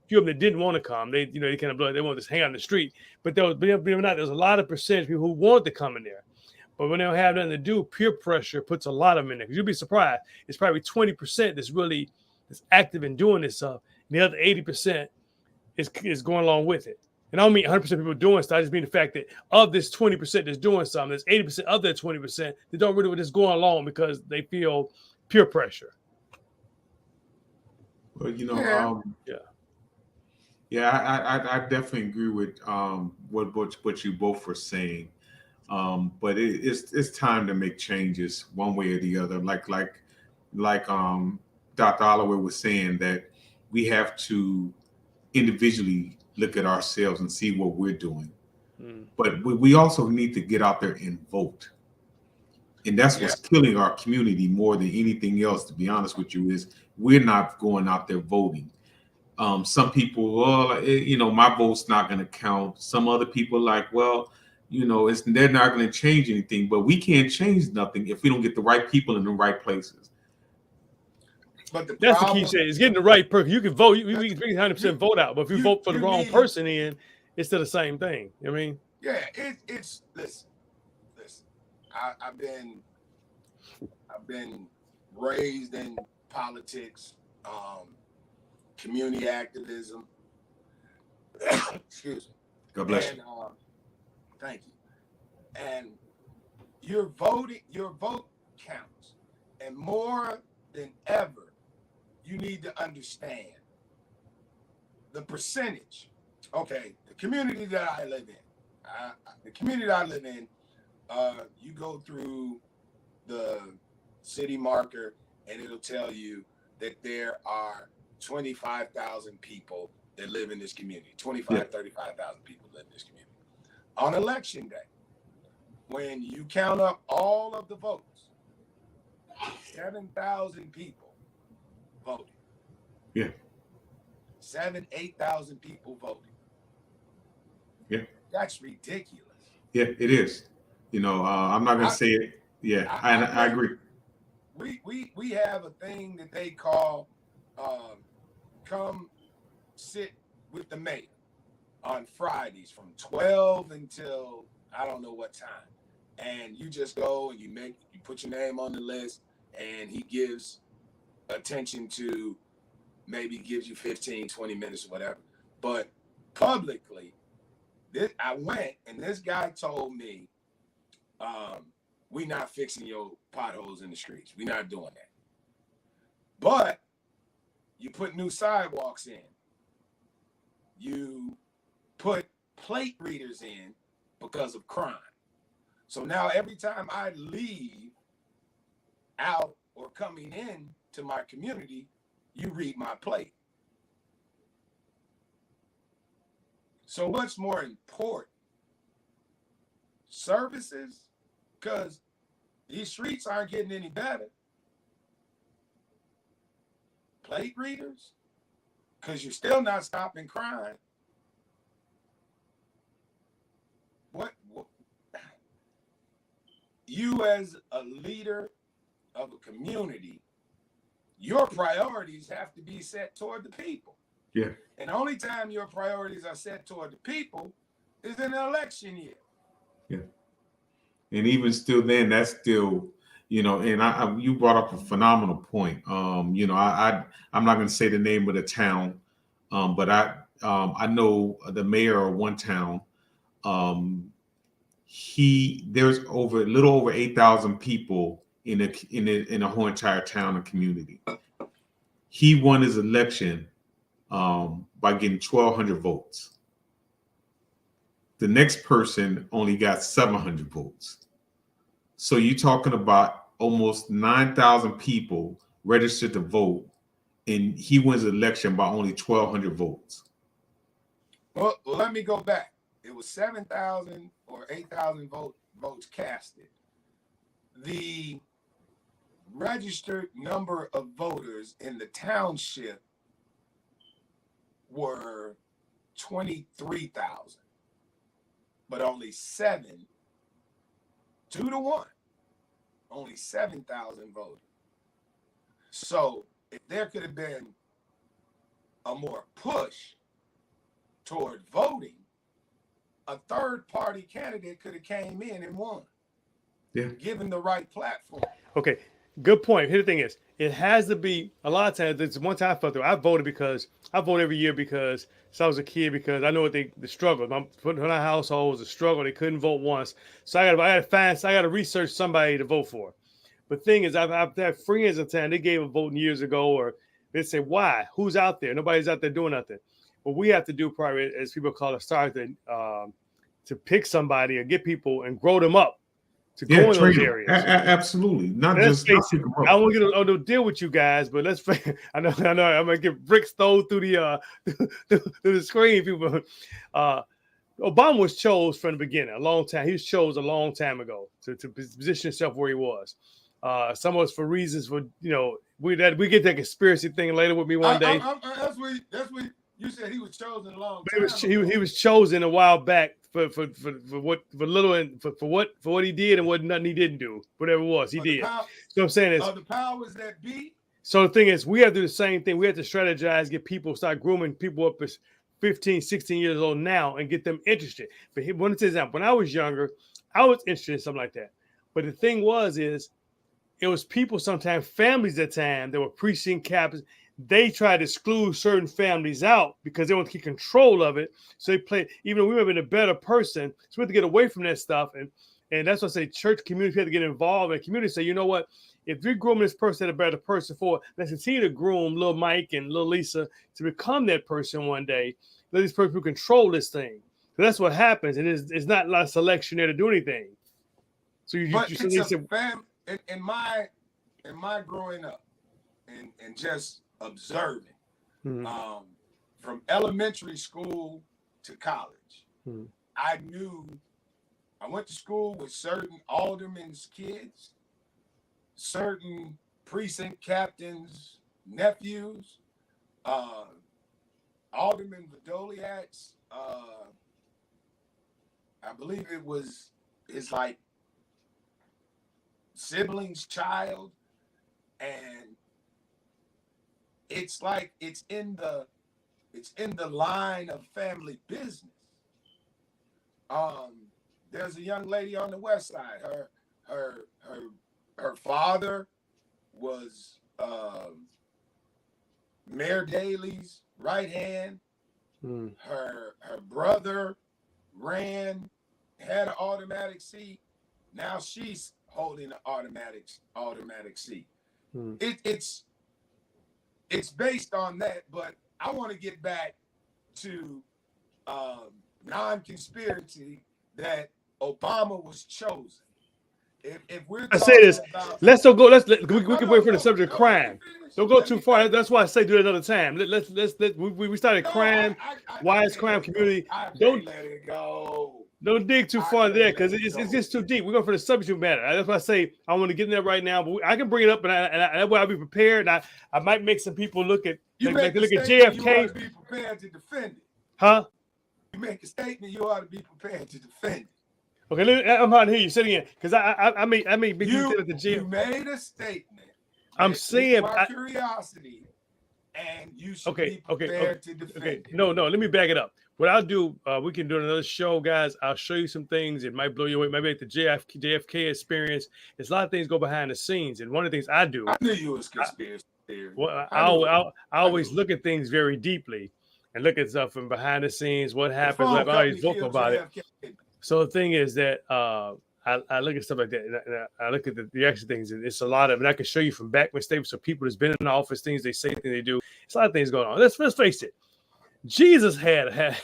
few of them that didn't want to come. They, they kind of they want to hang out in the street. But believe it or not, there's a lot of percentage of people who want to come in there. But when they don't have nothing to do, peer pressure puts a lot of them in there. Because you'll be surprised. It's probably 20% that's active in doing this stuff. And the other 80% is going along with it. And I don't mean 100% people doing stuff. I just mean the fact that of this 20% that's doing something, there's 80% of that 20% that don't really just going along because they feel peer pressure. Well, I definitely agree with what you both were saying. But it's time to make changes one way or the other. Like Dr. Holloway was saying, that we have to individually look at ourselves and see what we're doing. But we also need to get out there and vote. And that's what's killing our community more than anything else, to be honest with you, is we're not going out there voting. Some people, my vote's not going to count. Some other people they're not going to change anything. But we can't change nothing if we don't get the right people in the right places. But that's the key shit, is getting the right person. You can vote. We can 100% vote out. But if you vote for the wrong person in, it's still the same thing. I mean? Yeah, it's listen. I've been raised in politics, community activism. Excuse me. God bless you. Thank you. And your vote counts. And more than ever, you need to understand the percentage. Okay, the community that I live in, you go through the city marker and it'll tell you that there are 25,000 people that live in this community. 35,000 people live in this community. On election day, when you count up all of the votes, 7,000 people voted. Yeah. 8,000 people voted. Yeah. That's ridiculous. Yeah, it is. I'm not going to say it. Yeah, I agree. We have a thing that they call come sit with the mayor on Fridays from 12 until I don't know what time. And you just go and you put your name on the list, and he gives attention to, maybe gives you 15, 20 minutes or whatever. But publicly, I went and this guy told me, we're not fixing your potholes in the streets. We're not doing that. But you put new sidewalks in. You put plate readers in because of crime. So now every time I leave out or coming in to my community, you read my plate. So what's more important? Services? Because these streets aren't getting any better. Plate readers? Because you're still not stopping crime. What? You as a leader of a community, your priorities have to be set toward the people. Yeah. And the only time your priorities are set toward the people is in an election year. Yeah. And even still then, that's still, and you brought up a phenomenal point. I'm not going to say the name of the town, but I know the mayor of one town. There's a little over 8,000 people in a whole entire town and community. He won his election by getting 1,200 votes. The next person only got 700 votes. So you're talking about almost 9,000 people registered to vote, and he wins the election by only 1,200 votes. Well, let me go back. It was 7,000 or 8,000 votes casted. The registered number of voters in the township were 23,000, but only 2 to 1, only 7,000 voted. So if there could have been a more push toward voting, a third party candidate could have came in and won. Yeah. Given the right platform. Okay, good point. Here the thing is, it has to be a lot of times. There's one time I felt I voted because I vote every year because since I was a kid, because I know what the struggle. My household was a struggle. They couldn't vote once, so I got to research somebody to vote for. But the thing is, I've had friends at the time, they gave a vote years ago, or they say, why? Who's out there? Nobody's out there doing nothing. What we have to do, probably, as people call it, start to pick somebody and get people and grow them up to go in those areas. Absolutely. Not let's just face it, I won't get no deal with you guys, but let's I know I'm gonna get bricks thrown through the through the screen, people. Obama was chose from the beginning, a long time. He was chose a long time ago to position himself where he was. Some of us for reasons for we get that conspiracy thing later with me one day. That's what you said. He was chosen a long time. He was chosen a while back for what he did and what nothing he didn't do. Whatever it was, he did. So I'm saying is the powers that be. So the thing is, we have to do the same thing. We have to strategize, get people, start grooming people up as 15, 16 years old now and get them interested. But when I was younger, I was interested in something like that. But the thing is it was people, sometimes families at the time that were precinct captains. They tried to exclude certain families out because they want to keep control of it. So they played, even though we would have been a better person, so we had to get away from that stuff. And that's why I say church community had to get involved. And the community say, you know what? If you're grooming this person, a better person for, let's continue to groom little Mike and little Lisa to become that person one day. Let these people control this thing. So that's what happens. It's not a lot of selection there to do anything. So in my growing up and just observing, from elementary school to college, I went to school with certain aldermen's kids, certain precinct captains' nephews, Alderman Vidoliak's, I believe it was his sibling's child, and it's like it's in the line of family business. There's a young lady on the west side. Her father was Mayor Daley's right hand. Her brother had an automatic seat. Now she's holding an automatic seat. It's based on that, but I want to get back to non-conspiracy that Obama was chosen. If we're I say this, we can wait for the subject of crime. Don't go too far. That's why I say do it another time. We started crime. Why is crime community? Don't let it go. Don't dig too far there because it's just too deep. We're going for the subject matter. That's why I say I want to get in there right now, but I can bring it up and that way I'll be prepared. And I might make some people look at JFK. You ought to be prepared to defend it. Huh? You make a statement. You ought to be prepared to defend it. Okay, I'm hard to hear you. Say it again, because I may be at the gym. You made a statement. I'm saying curiosity, and you should be prepared to defend it. No, let me back it up. What I'll do, we can do another show, guys. I'll show you some things. It might blow you away. Maybe like the JFK experience. There's a lot of things go behind the scenes, and one of the things I do. I knew you was conspiracy theory. I always look at things very deeply and look at stuff from behind the scenes. What happens? I'm always vocal about it. So the thing is that I look at stuff like that, and I look at the actual things. And it's a lot of, and I can show you from back mistakes. So people that's been in the office, things they say, things they do. It's a lot of things going on. Let's face it. Jesus had an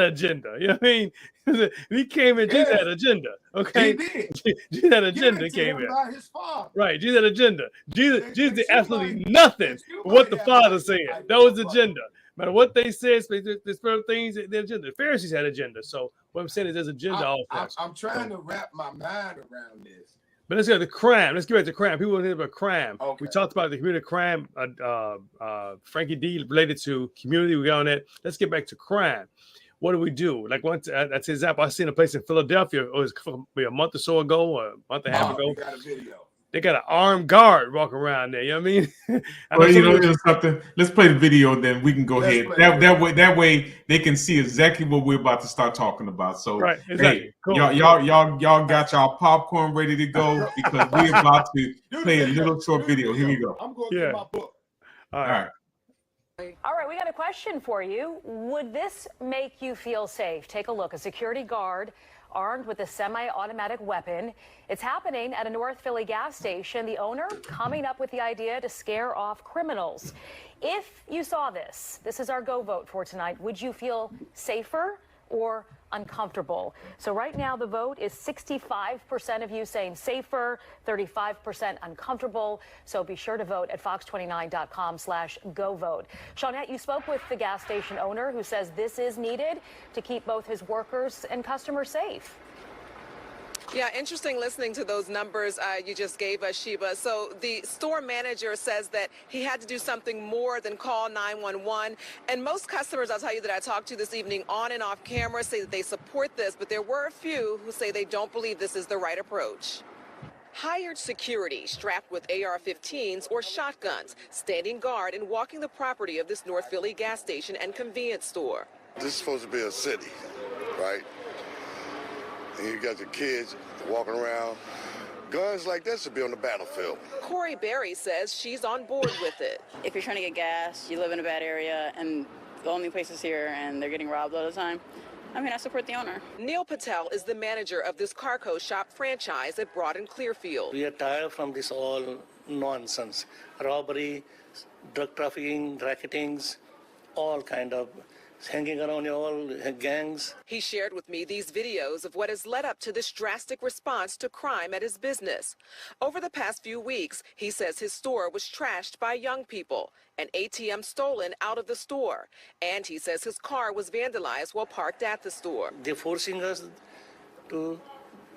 agenda. You know what I mean? He came in. Jesus had an agenda. Okay, he did. Jesus had an agenda. Came in by his father. Right. Jesus had an agenda. Jesus did absolutely nothing for what the Father said. That was the agenda. No matter what they said, there's things, their agenda. The Pharisees had agenda. So what I'm saying is there's agenda all across. I'm trying to wrap my mind around this. But let's go to crime. Let's get back to crime. People want to hear about crime. Okay. We talked about the community crime. Frankie D related to community. We got on that. Let's get back to crime. What do we do? Like once, that's an example. I seen a place in Philadelphia. It was a month or so ago, or a month and a half ago. Got a video. They got an armed guard walking around there. You know what I mean? Well, here's something. Let's play the video, then we can go ahead. That way they can see exactly what we're about to start talking about. So, right, exactly. Hey, cool. y'all got y'all popcorn ready to go because we're about to play a little short video. Here we go. I'm going through my book. All right. All right, we got a question for you. Would this make you feel safe? Take a look. A security guard armed with a semi-automatic weapon. It's happening at a North Philly gas station. The owner coming up with the idea to scare off criminals. If you saw this is our go vote for tonight. Would you feel safer or uncomfortable? So right now the vote is 65% of you saying safer, 35% uncomfortable. So be sure to vote at fox29.com/go vote. Shawnette, you spoke with the gas station owner who says this is needed to keep both his workers and customers safe. Yeah, interesting listening to those numbers you just gave us, Sheba. So the store manager says that he had to do something more than call 911. And most customers, I'll tell you, that I talked to this evening on and off camera say that they support this, but there were a few who say they don't believe this is the right approach. Hired security strapped with AR-15s or shotguns, standing guard and walking the property of this North Philly gas station and convenience store. This is supposed to be a city, right? And you got your kids walking around. Guns like that should be on the battlefield. Corey Berry says she's on board with it. If you're trying to get gas, you live in a bad area, and the only place is here, and they're getting robbed all the time, I mean, I support the owner. Neil Patel is the manager of this Carco shop franchise at Broad and Clearfield. We are tired from this all nonsense. Robbery, drug trafficking, racketings, all kind of hanging around all gangs. He shared with me these videos of what has led up to this drastic response to crime at his business. Over the past few weeks, he says his store was trashed by young people, an ATM stolen out of the store, and he says his car was vandalized while parked at the store. They're forcing us to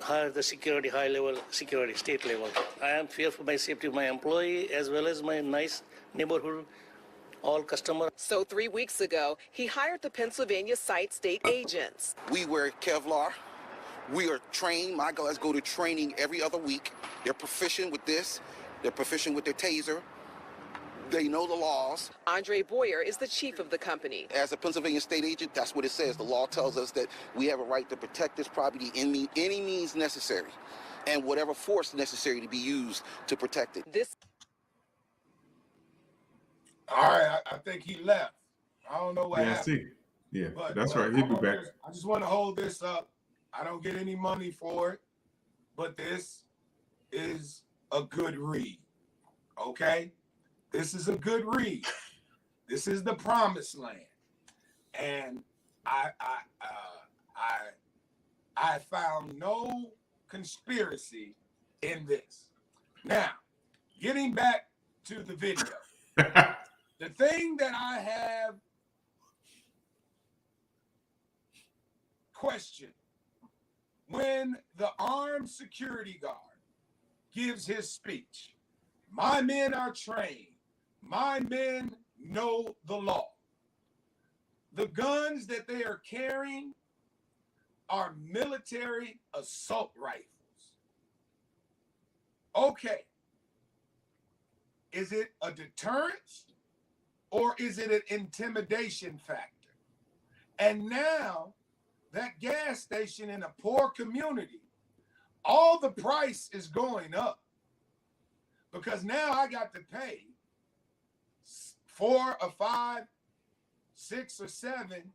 hire the security, high-level security, state level. I am fearful for my safety of my employee as well as my nice neighborhood. All customers. So 3 weeks ago, he hired the Pennsylvania site state agents. We wear Kevlar. We are trained. My guys go to training every other week. They're proficient with this. They're proficient with their taser. They know the laws. Andre Boyer is the chief of the company. As a Pennsylvania state agent, that's what it says. The law tells us that we have a right to protect this property in any means necessary and whatever force necessary to be used to protect it. All right, I think he left. I don't know what happened. See. Yeah, that's right. He'll be back. I just want to hold this up. I don't get any money for it, but this is a good read. Okay? This is a good read. This is the promised land. And I found no conspiracy in this. Now, getting back to the video. The thing that I have questioned, when the armed security guard gives his speech, my men are trained, my men know the law. The guns that they are carrying are military assault rifles. Okay. Is it a deterrence or is it an intimidation factor? And now that gas station in a poor community, all the price is going up because now I got to pay 4 or 5, 6 or 7,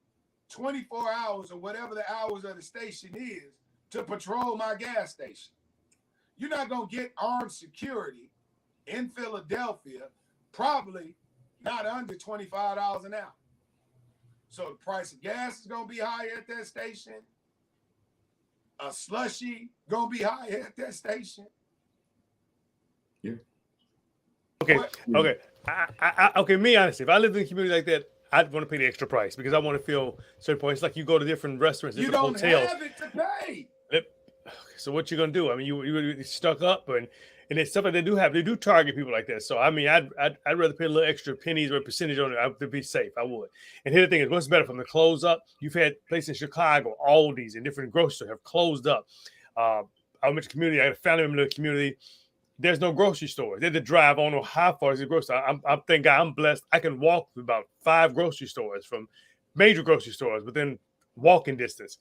24 hours or whatever the hours of the station is to patrol my gas station. You're not going to get armed security in Philadelphia, probably not under $25 an hour. So the price of gas is going to be higher at that station. A slushie going to be higher at that station. Yeah. Okay. Okay. Okay. Me, honestly, if I lived in a community like that, I'd want to pay the extra price because I want to feel certain points. Like you go to different restaurants, different hotels. You don't have it to pay. So what you gonna do? I mean, you stuck up and it's something they do target people like that. So I mean, I'd rather pay a little extra pennies or a percentage on it to be safe. I would. And here the thing is, what's better from the close up? You've had places in Chicago, Aldi's and different grocery stores have closed up. I went to community. I had a family member in the community. there's no grocery stores. They had to drive. I don't know how far is the grocery store. I'm thank God I'm blessed. I can walk to about 5 grocery stores from major grocery stores within walking distance.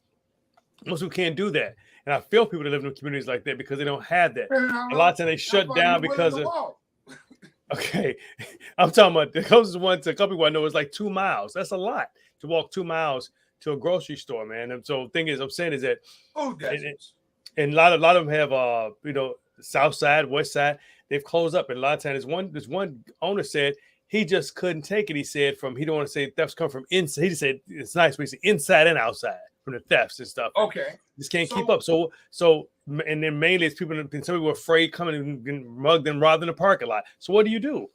Most people can't do that. And I feel people that live in communities like that because they don't have that. A lot of times they shut down because of okay. I'm talking about the closest one to a couple people I know is like 2 miles. That's a lot to walk 2 miles to a grocery store, man. And so the thing is, I'm saying is that and a lot of them have you know, south side, west side, they've closed up. And a lot of times this one owner said he just couldn't take it. He said he don't want to say thefts come from inside. He just said it's nice, but he said inside and outside from the thefts and stuff. Okay. Just can't keep up. So and then mainly it's people some people were afraid coming and getting mugged and robbed in the parking lot. So what do you do?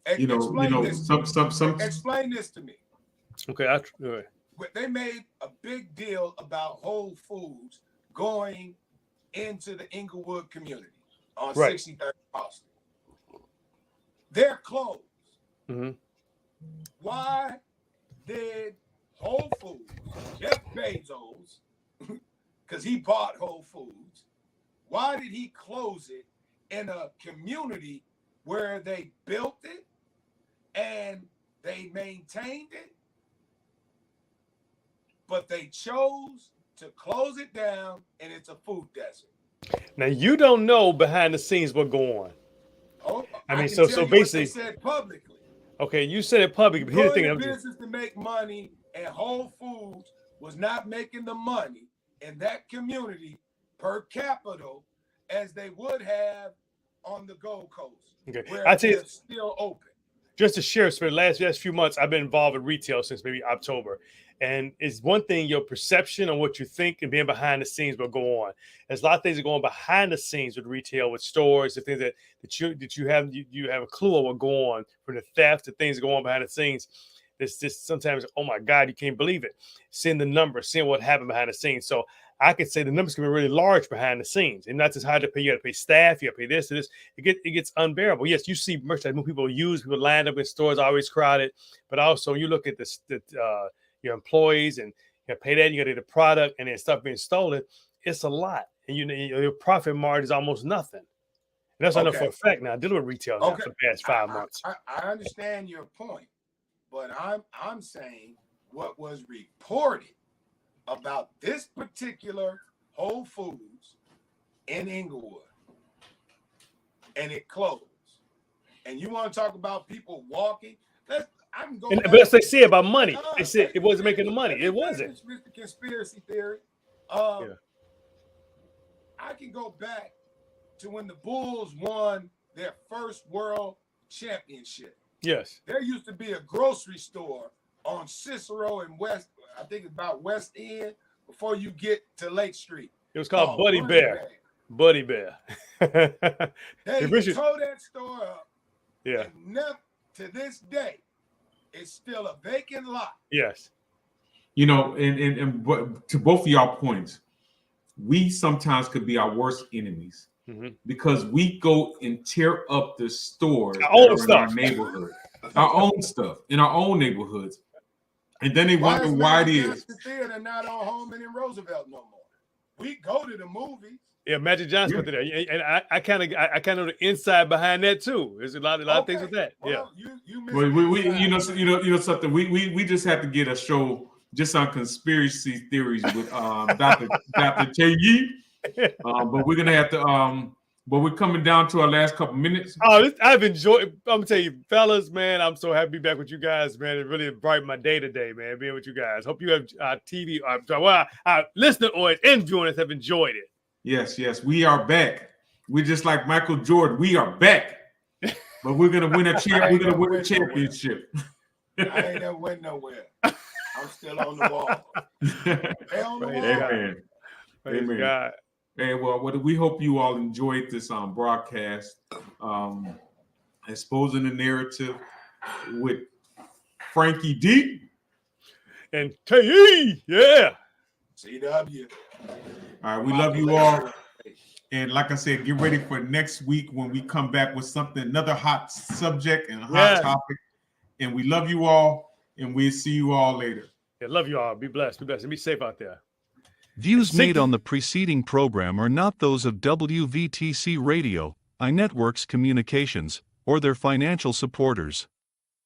Explain this to me. Okay, they made a big deal about Whole Foods going into the Inglewood community on 63rd Austin. They're closed. Mm-hmm. Why did Whole Foods, Jeff Bezos, because he bought Whole Foods, why did he close it in a community where they built it and they maintained it, but they chose to close it down and it's a food desert? Now you don't know behind the scenes what go on. Oh, I mean, so basically, what they said publicly. Okay, you said it publicly, but here's the thing: business to make money, and Whole Foods was not making the money in that community per capita as they would have on the Gold Coast. Okay, where I tell you, it's still open. Just to share, for the last few months, I've been involved in retail since maybe October. And it's one thing, your perception on what you think and being behind the scenes will go on. There's a lot of things that go on behind the scenes with retail, with stores, the things that you have a clue of what go on, from the theft to things that go on behind the scenes. It's just sometimes, oh my God, you can't believe it. Seeing the numbers, seeing what happened behind the scenes. So I could say the numbers can be really large behind the scenes, and not just hard to pay. You got to pay staff, you got to pay this and this. It gets unbearable. Yes, you see merchandise, people people lined up in stores, always crowded, but also you look at your employees and you got to pay that. You got to get the product, and then stuff being stolen. It's a lot, and your profit margin is almost nothing. And that's enough for a fact. Now dealing with retail now for the past 5 months. I understand your point, but I'm saying what was reported about this particular Whole Foods in Inglewood, and it closed. And you want to talk about people walking? I can go. But they say about money. They said it wasn't making the money. It wasn't. Mr. Conspiracy Theory. Yeah. I can go back to when the Bulls won their first world championship. Yes. There used to be a grocery store on Cicero and West, I think it's about West End, before you get to Lake Street. It was called Buddy Bear. Buddy Bear. They tore that store up. Yeah. And to this day, it's still a vacant lot. Yes. You know, and to both of y'all points, we sometimes could be our worst enemies because we go and tear up the stores in our neighborhood, our own stuff in our own neighborhoods. And then they wonder why it is. The theater not on Holman and Roosevelt no more. We go to the movies. Yeah, Magic Johnson went there, and I kind of know the inside behind that too. There's a lot of things with that. Well, Yeah, you know something. We just have to get a show just on conspiracy theories with Dr. Chayi. But we're gonna have to. But we're coming down to our last couple minutes. Oh, I've enjoyed. I'm gonna tell you, fellas, man. I'm so happy to be back with you guys, man. It really brightened my day today, man. Being with you guys. Hope you have TV. Our listener audience and viewers have enjoyed it. Yes, we are back. We're just like Michael Jordan. We are back, but we're gonna win a championship. We're gonna win a championship. I ain't never went nowhere. I'm still on the wall. Amen. Praise God. Hey, well, we hope you all enjoyed this broadcast, exposing the narrative with Frankie D and KE. Yeah. CW. All right, we love you all. And like I said, get ready for next week when we come back with another hot subject and a hot topic. And we love you all, and we'll see you all later. Yeah, love you all. Be blessed, and be safe out there. Views made on the preceding program are not those of WVTC Radio, iNetworks Communications, or their financial supporters.